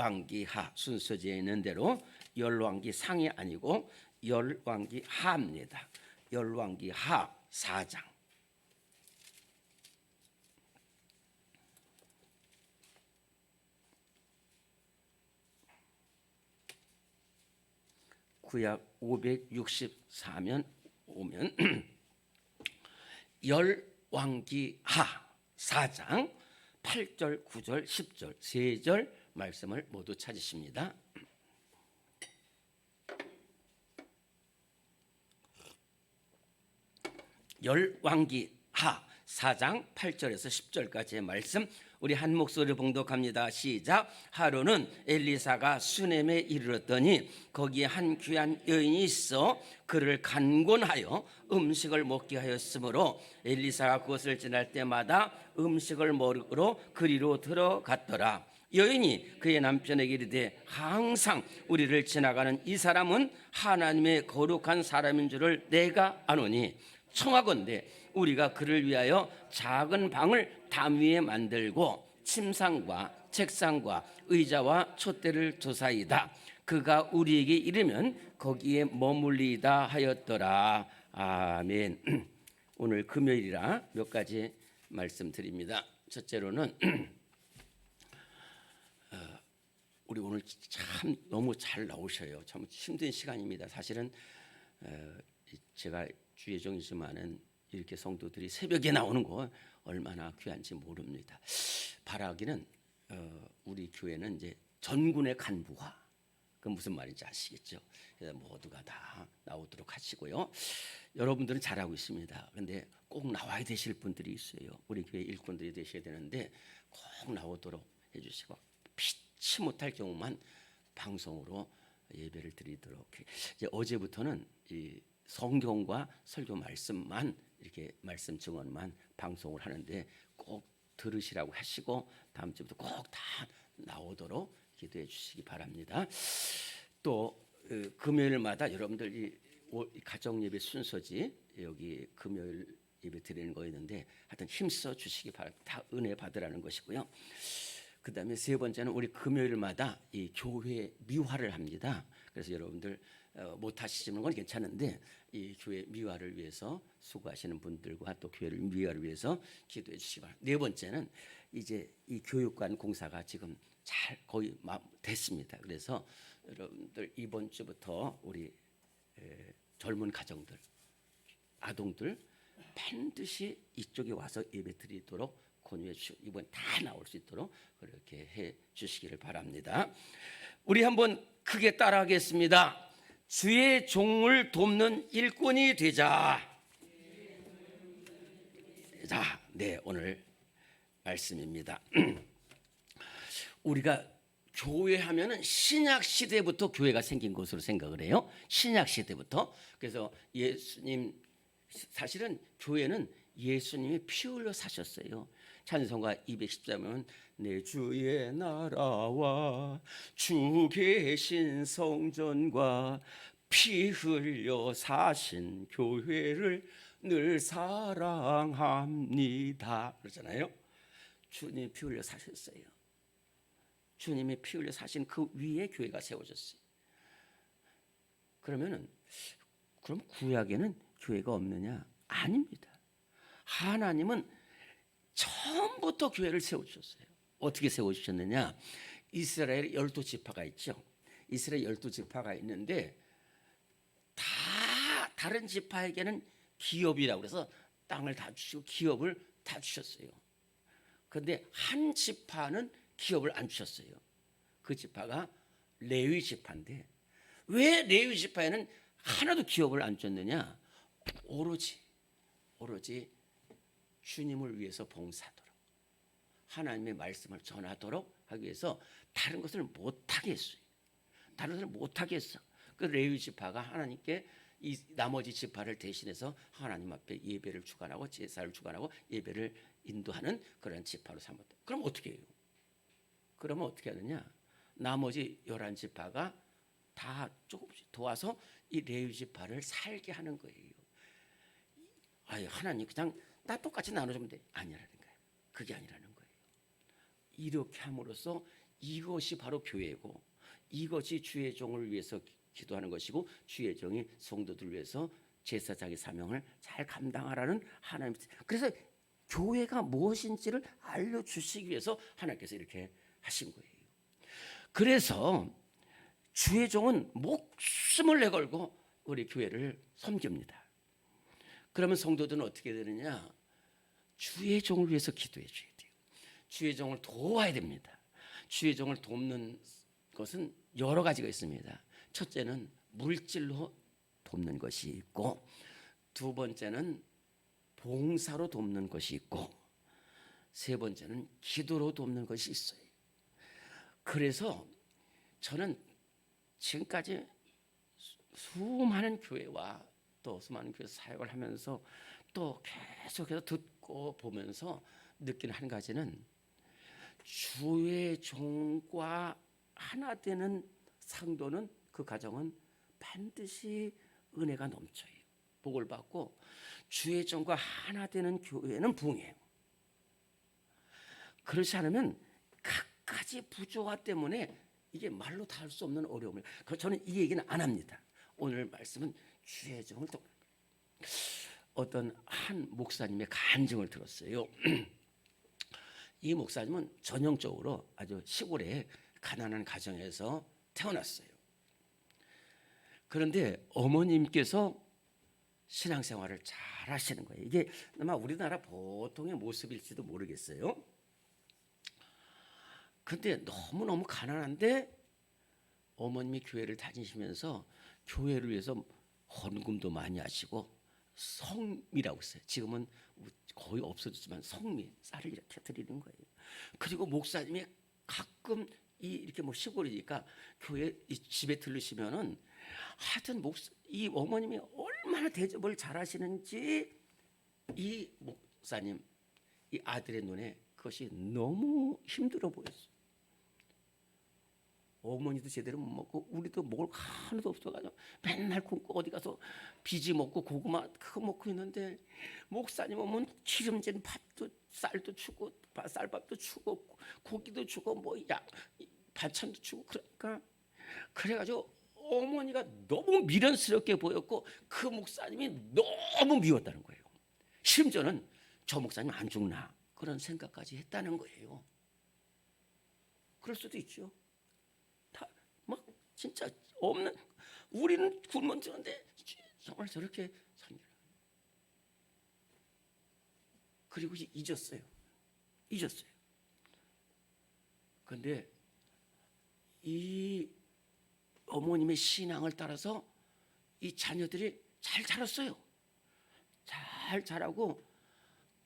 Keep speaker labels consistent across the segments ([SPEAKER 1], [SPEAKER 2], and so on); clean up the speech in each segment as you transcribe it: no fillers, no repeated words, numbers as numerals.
[SPEAKER 1] 열왕기하 순서지에 있는 대로 열왕기상이 아니고 열왕기하입니다. 열왕기하 4장. 구약 564면 오면 열왕기하 4장 8절, 9절, 10절 3절 말씀을 모두 찾으십니다. 열왕기하 4장 8절에서 10절까지의 말씀 우리 한 목소리로 봉독합니다. 시작. 하루는 엘리사가 수넴에 이르렀더니 거기에 한 귀한 여인이 있어 그를 간곤하여 음식을 먹게 하였으므로 엘리사가 그것을 지날 때마다 음식을 먹으러 그리로 들어갔더라. 여인이 그의 남편에게 이르되 항상 우리를 지나가는 이 사람은 하나님의 거룩한 사람인 줄을 내가 아노니 청하건대 우리가 그를 위하여 작은 방을 담 위에 만들고 침상과 책상과 의자와 촛대를 두사이다. 그가 우리에게 이르면 거기에 머물리다 하였더라. 아멘. 오늘 금요일이라 몇 가지 말씀드립니다. 첫째로는 우리 오늘 참 너무 잘 나오셔요. 참 힘든 시간입니다. 사실은 제가 주예정이지만은 이렇게 성도들이 새벽에 나오는 거 얼마나 귀한지 모릅니다. 바라기는 우리 교회는 이제 전군의 간부화, 그 무슨 말인지 아시겠죠? 그래서 모두가 다 나오도록 하시고요. 여러분들은 잘하고 있습니다. 그런데 꼭 나와야 되실 분들이 있어요. 우리 교회 일꾼들이 되셔야 되는데 꼭 나오도록 해주시고 피치 못할 경우만 방송으로 예배를 드리도록. 이제 어제부터는 이 성경과 설교 말씀만 이렇게 말씀 증언만 방송을 하는데 꼭 들으시라고 하시고 다음 주부터 꼭 다 나오도록 기도해 주시기 바랍니다. 또 금요일마다 여러분들 이 가정 예배 순서지 여기 금요일 예배 드리는 거 있는데 하여튼 힘써 주시기 바랍니다. 다 은혜 받으라는 것이고요. 그 다음에 세 번째는 우리 금요일마다 이 교회 미화를 합니다. 그래서 여러분들 못 하시는 건 괜찮은데 이 교회 미화를 위해서 수고하시는 분들과 또 교회를 미화를 위해서 기도해 주시기 바랍니다. 네 번째는 이제 이 교육관 공사가 지금 잘 거의 됐습니다. 그래서 여러분들 이번 주부터 우리 젊은 가정들, 아동들 반드시 이쪽에 와서 예배 드리도록 권유해 주시고 이번 다 나올 수 있도록 그렇게 해 주시기를 바랍니다. 우리 한번 크게 따라하겠습니다. 주의 종을 돕는 일꾼이 되자. 자, 네, 오늘 말씀입니다. 우리가 교회 하면은 신약 시대부터 교회가 생긴 것으로 생각을 해요. 신약 시대부터. 그래서 예수님 사실은 교회는 예수님이 피 흘려 사셨어요. 찬송가 214면 내 주의 나라와 주 계신 성전과 피 흘려 사신 교회를 늘 사랑합니다 그러잖아요. 주님이 피 흘려 사셨어요. 주님이 피 흘려 사신 그 위에 교회가 세워졌어요. 그럼 구약에는 교회가 없느냐? 아닙니다. 하나님은 처음부터 교회를 세워주셨어요. 어떻게 세워주셨느냐? 이스라엘 12지파가 있죠. 이스라엘 12지파가 있는데 다 다른 지파에게는 기업이라고 그래서 땅을 다 주시고 기업을 다 주셨어요. 그런데 한 지파는 기업을 안 주셨어요. 그 지파가 레위 지파인데 왜 레위 지파에는 하나도 기업을 안 줬느냐? 오로지 주님을 위해서 봉사하도록 하나님의 말씀을 전하도록 하기 위해서 다른 것을 못하게 했어요. 다른 것을 못하게 했어. 그 레위 지파가 하나님께 이 나머지 지파를 대신해서 하나님 앞에 예배를 주관하고 제사를 주관하고 예배를 인도하는 그런 지파로 삼았다. 그럼 어떻게 해요? 그러면 어떻게 하느냐? 나머지 11지파가 다 조금씩 도와서 이 레위 지파를 살게 하는 거예요. 아유, 하나님 그냥 나 똑같이 나눠주면 돼. 아니라는 거예요. 그게 아니라는 거예요. 이렇게 함으로써 이것이 바로 교회고, 이것이 주의 종을 위해서 기도하는 것이고, 주의 종이 성도들을 위해서 제사장의 사명을 잘 감당하라는 하나님. 그래서 교회가 무엇인지를 알려주시기 위해서 하나님께서 이렇게 하신 거예요. 그래서 주의 종은 목숨을 내걸고 우리 교회를 섬깁니다. 그러면 성도들은 어떻게 되느냐? 주의 종을 위해서 기도해 줘야 돼요. 주의 종을 도와야 됩니다. 주의 종을 돕는 것은 여러 가지가 있습니다. 첫째는 물질로 돕는 것이 있고, 두 번째는 봉사로 돕는 것이 있고, 세 번째는 기도로 돕는 것이 있어요. 그래서 저는 지금까지 수많은 교회와 또 수많은 교회 사역을 하면서 또 계속해서 듣고 보면서 느끼는 한 가지는, 주의 종과 하나 되는 상도는, 그 가정은 반드시 은혜가 넘쳐요. 복을 받고, 주의 종과 하나 되는 교회는 부흥해요. 그렇지 않으면 갖가지 부조화 때문에 이게 말로 다 할 수 없는 어려움을. 저는 이 얘기는 안 합니다. 오늘 말씀은 주의 종을 또 어떤 한 목사님의 간증을 들었어요. 이 목사님은 전형적으로 아주 시골의 가난한 가정에서 태어났어요. 그런데 어머님께서 신앙생활을 잘 하시는 거예요. 이게 아마 우리나라 보통의 모습일지도 모르겠어요. 근데 너무너무 가난한데 어머님이 교회를 다니시면서 교회를 위해서 헌금도 많이 하시고, 성미라고 있어요. 지금은 거의 없어졌지만 성미, 쌀을 이렇게 드리는 거예요. 그리고 목사님이 가끔 이렇게 뭐 시골이니까 교회 집에 들르시면은 하여튼 이 어머님이 얼마나 대접을 잘하시는지 이 목사님, 이 아들의 눈에 그것이 너무 힘들어 보였어요. 어머니도 제대로 못 먹고 우리도 먹을 거 하나도 없어가지고 맨날 굶고 어디 가서 비지 먹고 고구마 그거 먹고 있는데, 목사님 오면 기름진 밥도 쌀도 주고 쌀밥도 주고 고기도 주고 뭐 반찬도 주고, 그러니까 그래가지고 어머니가 너무 미련스럽게 보였고 그 목사님이 너무 미웠다는 거예요. 심지어는 저 목사님 안 죽나 그런 생각까지 했다는 거예요. 그럴 수도 있죠. 막 진짜 없는, 우리는 굶어 죽는데 정말 저렇게 섬기라. 그리고 잊었어요. 그런데 이 어머님의 신앙을 따라서 이 자녀들이 잘 자랐어요. 잘 자라고,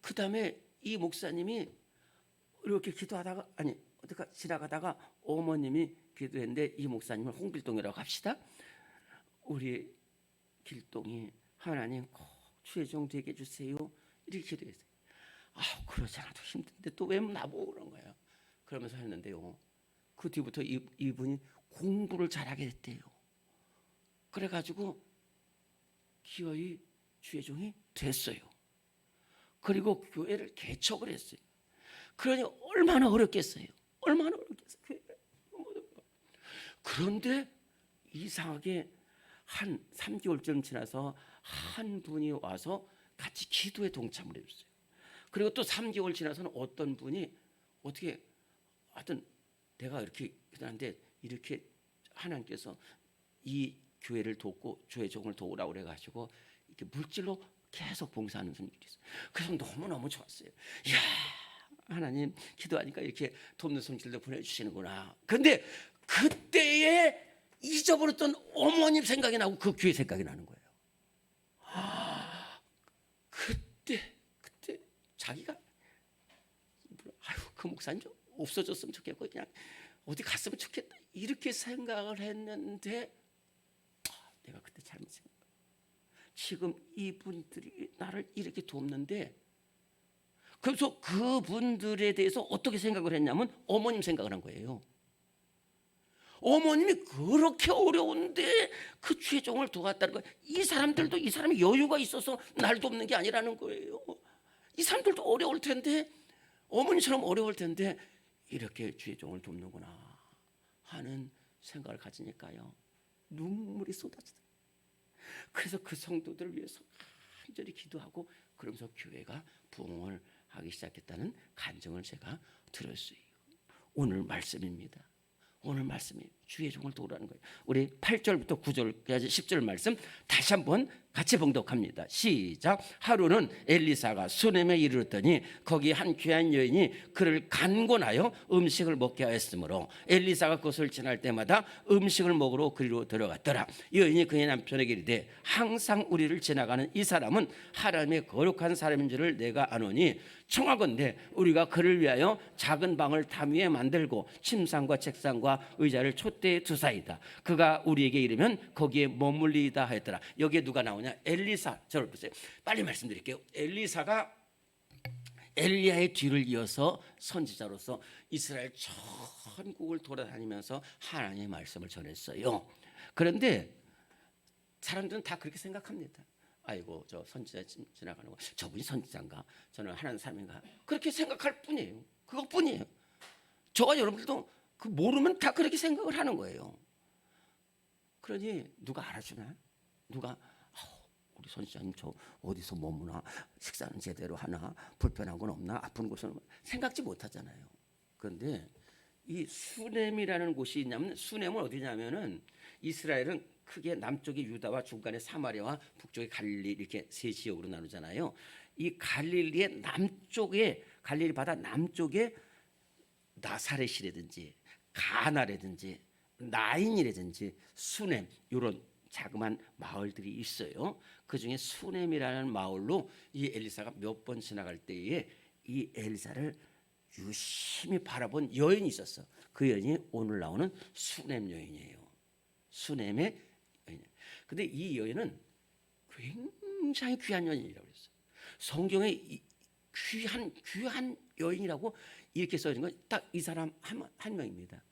[SPEAKER 1] 그 다음에 이 목사님이 이렇게 기도하다가, 어디가 지나가다가 어머님이 기도했는데, 이 목사님을 홍길동이라고 합시다. 우리 길동이 하나님 꼭 주의 종 되게 해주세요. 이렇게 기도했어요. 그러지 않아도 힘든데 또 왜 나보고 그런 거야. 그러면서 했는데요, 그 뒤부터 이분이 공부를 잘하게 됐대요. 그래가지고 기어이 주의 종이 됐어요. 그리고 교회를 개척을 했어요. 그러니 얼마나 어렵겠어요. 그런데 이상하게 한 3개월쯤 지나서 한 분이 와서 같이 기도에 동참을 해줬어요. 그리고 또 3개월 지나서는 어떤 분이 어떻게 하여튼 내가 이렇게 기도하는데 이렇게 하나님께서 이 교회를 돕고 주의 종을 도우라고 그래가지고 이렇게 물질로 계속 봉사하는 분들이 있어요. 그래서 너무너무 좋았어요. 이야, 하나님 기도하니까 이렇게 돕는 손길도 보내주시는구나. 그런데 그때에 잊어버렸던 어머님 생각이 나고 그 교회 생각이 나는 거예요. 그때 자기가 그 목사님 좀 없어졌으면 좋겠고 그냥 어디 갔으면 좋겠다 이렇게 생각을 했는데, 내가 그때 잘못 생각했다. 지금 이분들이 나를 이렇게 돕는데, 그래서 그분들에 대해서 어떻게 생각을 했냐면 어머님 생각을 한 거예요. 어머님이 그렇게 어려운데 그 주의 종을 도왔다는 거예요. 이 사람들도 이 사람이 여유가 있어서 날 돕는 게 아니라는 거예요. 이 사람들도 어려울 텐데, 어머니처럼 어려울 텐데 이렇게 주의 종을 돕는구나. 하는 생각을 가지니까요, 눈물이 쏟아져요. 그래서 그 성도들을 위해서 간절히 기도하고 그러면서 교회가 부흥을 하기 시작했다는 간증을 제가 들었어요. 오늘 말씀입니다. 오늘 말씀이 주의 종을 도우라는 거예요. 우리 8절부터 9절까지 10절 말씀 다시 한번 같이 봉독합니다. 시작. 하루는 엘리사가 수넴에 이르렀더니 거기 한 귀한 여인이 그를 간곤하여 음식을 먹게 하였으므로 엘리사가 그것을 지날 때마다 음식을 먹으러 그리로 들어갔더라. 여인이 그의 남편에게 이르되 항상 우리를 지나가는 이 사람은 하나님의 거룩한 사람인 줄을 내가 아노니 청하건대 우리가 그를 위하여 작은 방을 담 위에 만들고 침상과 책상과 의자를 촛대에 두사이다. 그가 우리에게 이르면 거기에 머물리다 하였더라. 여기에 누가 나오냐? 엘리사. 저를 보세요. 빨리 말씀드릴게요. 엘리사가 엘리야의 뒤를 이어서 선지자로서 이스라엘 전국을 돌아다니면서 하나님의 말씀을 전했어요. 그런데 사람들은 다 그렇게 생각합니다. 아이고, 저 선지자 지나가는 거, 저분이 선지자인가? 저는 하나님 사람인가? 그렇게 생각할 뿐이에요. 그것뿐이에요. 저와 여러분들도 그 모르면 다 그렇게 생각을 하는 거예요. 그러니 누가 알아주나? 누가 우리 선지자님 저 어디서 머무나? 식사는 제대로 하나? 불편한 건 없나? 아픈 곳은 없나? 생각지 못하잖아요. 그런데 이 수넴이라는 곳이 있냐면, 수넴은 어디냐면은 이스라엘은 크게 남쪽이 유다와 중간에 사마리아와 북쪽이 갈릴리 이렇게 세 지역으로 나누잖아요. 이 갈릴리의 남쪽에, 갈릴리 바다 남쪽에 나사렛이라든지 가나라든지 나인이라든지 수넴 이런 자그마한 마을들이 있어요. 그중에 수넴이라는 마을로 이 엘리사가 몇 번 지나갈 때에 이 엘리사를 유심히 바라본 여인이 있었어. 그 여인이 오늘 나오는 수넴 여인이에요. 수넴의 여인. 근데 이 여인은 굉장히 귀한 여인이라고 그랬어요. 성경에 귀한 여인이라고 이렇게 써진 건 딱 이 사람 한 명입니다.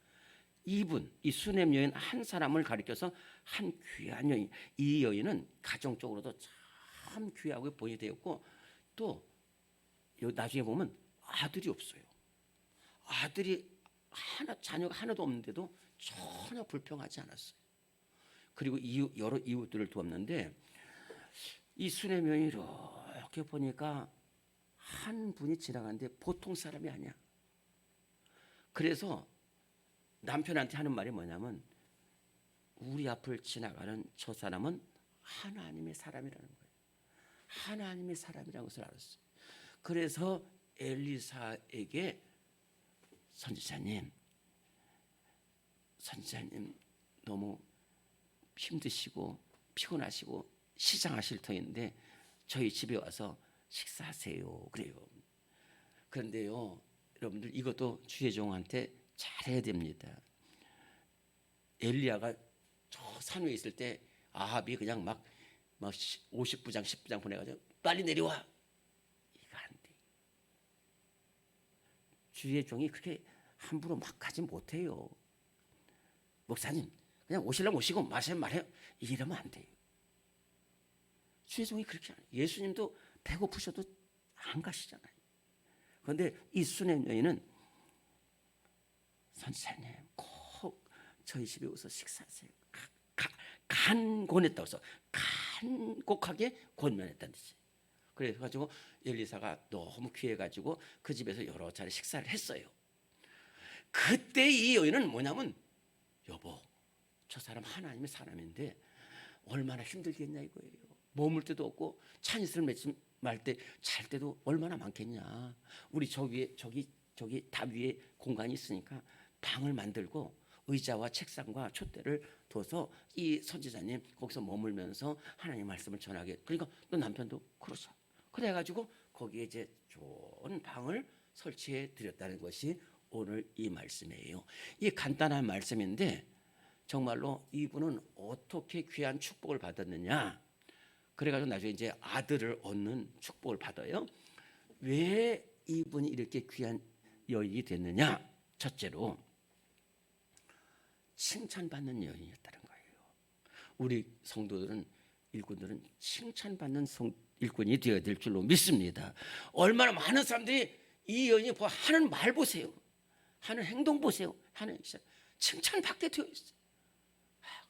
[SPEAKER 1] 이분, 이 수넴 여인 한 사람을 가리켜서 한 귀한 여인. 이 여인은 가정적으로도 참 귀하고 본이 되었고, 또 나중에 보면 아들이 없어요. 아들이 자녀가 하나도 없는데도 전혀 불평하지 않았어요. 그리고 여러 이웃들을 두었는데 이 수넴 여인이 이렇게 보니까 한 분이 지나가는데 보통 사람이 아니야. 그래서 남편한테 하는 말이 뭐냐면, 우리 앞을 지나가는 저 사람은 하나님의 사람이라는 거예요. 하나님의 사람이라는 것을 알았어요. 그래서 엘리사에게 선지자님 너무 힘드시고 피곤하시고 시장하실 터인데 저희 집에 와서 식사하세요. 그래요. 그런데요, 여러분들 이것도 주의 종한테 잘해야 됩니다. 엘리야가 저 산 위에 있을 때 아합이 그냥 막 50부장 10부장 보내가지고 빨리 내려와. 이거 안 돼. 주의 종이 그렇게 함부로 막 가지 못해요. 목사님 그냥 오시려면 오시고 마시면 말해요. 이러면 안 돼요. 주의 종이 그렇게 안 해요. 예수님도 배고프셔도 안 가시잖아요. 그런데 이 수넴 여인은 선지자님 꼭 저희 집에 오서 식사하세요. 간곤했다고 해서 간곡하게 권면했다는 뜻이에요. 그래가지고 엘리사가 너무 귀해가지고 그 집에서 여러 차례 식사를 했어요. 그때 이 여인은 뭐냐면, 여보 저 사람 하나님의 사람인데 얼마나 힘들겠냐 이거예요. 머물 데도 없고 찬이슬 말 때 잘 때도 얼마나 많겠냐. 우리 저 위에 저기 답 위에 공간이 있으니까 방을 만들고 의자와 책상과 촛대를 둬서 이 선지자님 거기서 머물면서 하나님 말씀을 전하게. 그러니까 또 남편도 그러죠. 그래가지고 거기에 이제 좋은 방을 설치해 드렸다는 것이 오늘 이 말씀이에요. 이 간단한 말씀인데 정말로 이분은 어떻게 귀한 축복을 받았느냐. 그래가지고 나중에 이제 아들을 얻는 축복을 받아요. 왜 이분이 이렇게 귀한 여인이 됐느냐? 첫째로 칭찬받는 여인이었다는 거예요. 우리 성도들은, 일꾼들은 칭찬받는 일꾼이 되어야 될 줄로 믿습니다. 얼마나 많은 사람들이 이 여인이 하는 말 보세요. 하는 행동 보세요. 하는 칭찬받게 되어 있어요.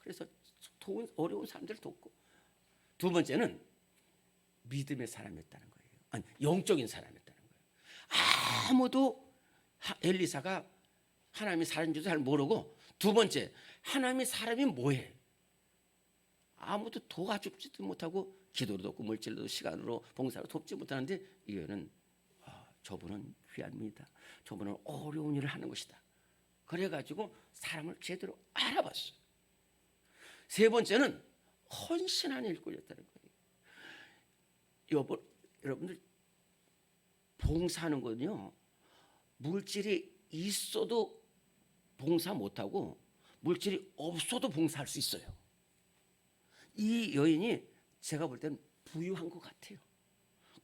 [SPEAKER 1] 그래서 어려운 사람들을 돕고, 두 번째는 믿음의 사람이었다는 거예요. 아니, 영적인 사람이었다는 거예요. 아무도 엘리사가 하나님이 사람인 줄도 잘 모르고, 두 번째, 하나님이 사람이 뭐해? 아무도 도와주지도 못하고 기도로도 없고 물질로도 시간으로 봉사로 돕지 못하는데 이거는 저분은 귀합니다. 저분은 어려운 일을 하는 것이다. 그래가지고 사람을 제대로 알아봤어요. 세 번째는 헌신한 일꾼이었다는 거예요. 여러분들 봉사하는 거는요, 물질이 있어도 봉사 못하고 물질이 없어도 봉사할 수 있어요. 이 여인이 제가 볼 때는 부유한 것 같아요.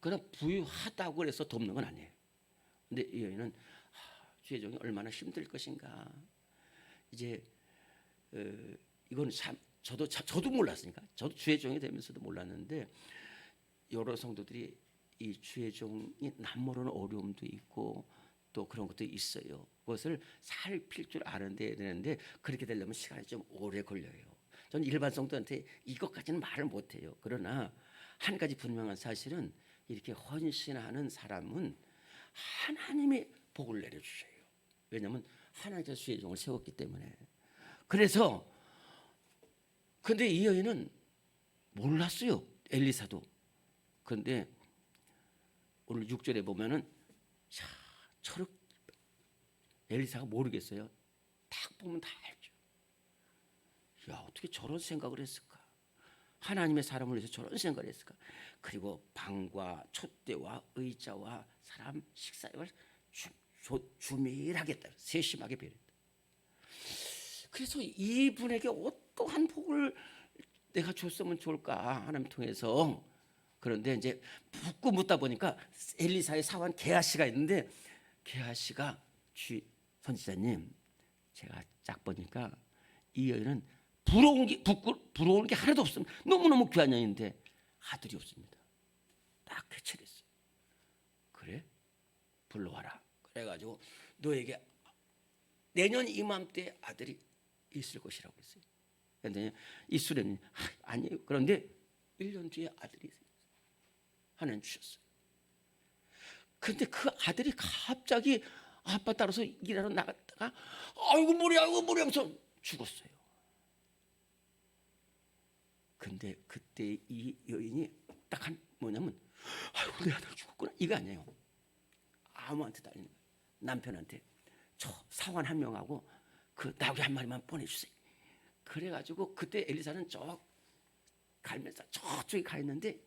[SPEAKER 1] 그러나 부유하다고 해서 돕는 건 아니에요. 근데 이 여인은 주의 종이 얼마나 힘들 것인가. 이제 이건 참 저도 몰랐으니까, 저도 주의 종이 되면서도 몰랐는데, 여러 성도들이 이 주의 종이 남모르는 어려움도 있고 또 그런 것도 있어요. 그것을 살필 줄 알아야 되는데 그렇게 되려면 시간이 좀 오래 걸려요. 저는 일반 성도한테 이것까지는 말을 못해요. 그러나 한 가지 분명한 사실은 이렇게 헌신하는 사람은 하나님이 복을 내려주셔요. 왜냐하면 하나님께서 주의 종을 세웠기 때문에. 그래서 근데 이 여인은 몰랐어요, 엘리사도. 그런데 오늘 6절에 보면은 저렇게 엘리사가 모르겠어요. 딱 보면 다 알죠. 야, 어떻게 저런 생각을 했을까? 하나님의 사람을 위해서 저런 생각을 했을까? 그리고 방과 촛대와 의자와 사람 식사를 주밀하게 했다. 세심하게 배렸다. 그래서 이분에게 어떠한 복을 내가 줬으면 좋을까, 하나님 통해서. 그런데 이제 묻다 보니까 엘리사의 사환 게하시가 있는데, 게하시가 선지자님, 제가 딱 보니까 이 여인은 부러운 게 하나도 없습니다. 너무너무 귀한 여인인데 아들이 없습니다. 딱 캐치했어요. 그래? 불러와라. 그래가지고 너에게 내년 이맘때 아들이 있을 것이라고 했어요. 그런데 이 수레는 아니에요. 그런데 1년 뒤에 아들이 하나님 주셨어요. 근데 그 아들이 갑자기 아빠 따라서 일하러 나갔다가 아이고 머리 하면서 죽었어요. 근데 그때 이 여인이 딱 뭐냐면, 아이고 내 아들 죽었구나, 이거 아니에요. 아무한테도 아닌 거예요. 남편한테 저 사환 한 명하고 그 나귀 한 마리만 보내주세요. 그래가지고 그때 엘리사는 저 갈면서 저쪽에 가 있는데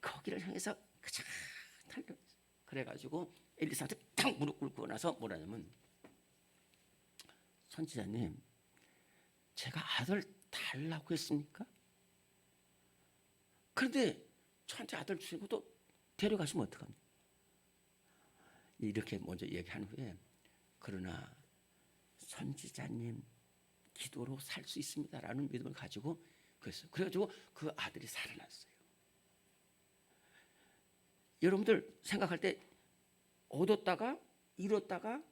[SPEAKER 1] 거기를 향해서 그냥 달려. 그래가지고 엘리사한테 탁 무릎 꿇고 나서 뭐라냐면, 선지자님, 제가 아들 달라고 했습니까? 그런데 저한테 아들 주시고 또 데려가시면 어떡합니까? 이렇게 먼저 얘기한 후에, 그러나 선지자님 기도로 살 수 있습니다라는 믿음을 가지고 그랬어요. 그래가지고 그 아들이 살아났어요. 여러분들 생각할 때 얻었다가 잃었다가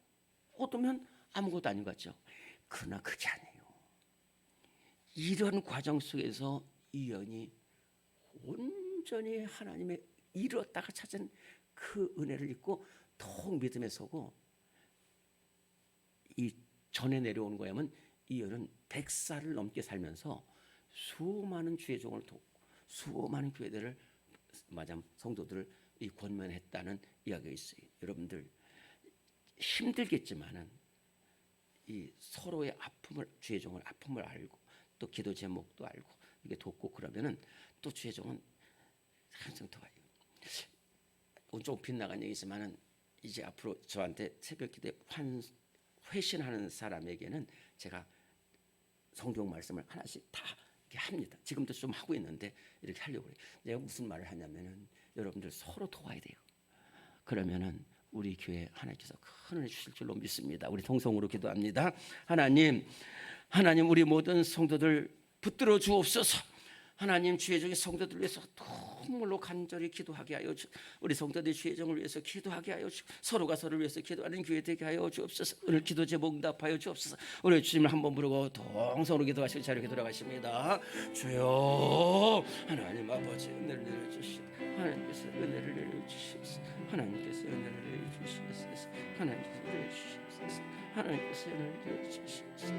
[SPEAKER 1] 얻으면 아무것도 아닌 것 같죠? 그러나 그게 아니에요. 이런 과정 속에서 이 여인이 온전히 하나님의 잃었다가 찾은 그 은혜를 입고 통 믿음에 서고, 이 전에 내려오는 거야면 이 여인은 100살을 넘게 살면서 수많은 주의 종을 돕고 수많은 교회들을, 마참 성도들을 권면했다는 이야기가 있어요. 여러분들 힘들겠지만은 이 서로의 아픔을, 주의 종을 아픔을 알고 또 기도 제목도 알고 이게 돕고 그러면은 또 주의 종은 항상 더 와요. 오늘 좀 빗나간 얘기지만은 이제 앞으로 저한테 새벽기도에 회신하는 사람에게는 제가 성경 말씀을 하나씩 다 이렇게 합니다. 지금도 좀 하고 있는데 이렇게 하려고 해요. 내가 무슨 말을 하냐면은 여러분들 서로 도와야 돼요. 그러면은 우리 교회 하나님께서 큰 은혜 주실 줄로 믿습니다. 우리 통성으로 기도합니다. 하나님 우리 모든 성도들 붙들어 주옵소서. 하나님 주의 종의 성도들 위해서 눈물로 간절히 기도하게 하여 우리 성도들 주의 종을 위해서 기도하게 하여 서로가 서로를 위해서 기도하는 교회 되게 하여 주옵소서. 오늘 기도 제목 응답하여 주옵소서. 오늘 주님을 한번 부르고 동성으로 기도하시고 자리에 돌아가십니다. 주여 하나님 아버지 은혜를 내려주시옵소서. 하나님께서 은혜를 내려주시옵소서. 하나님께서 은혜를 내려주시옵소서. 하나님께서 은혜를 내려주시옵소서. 하나님께서 은혜를 내려주시옵소서.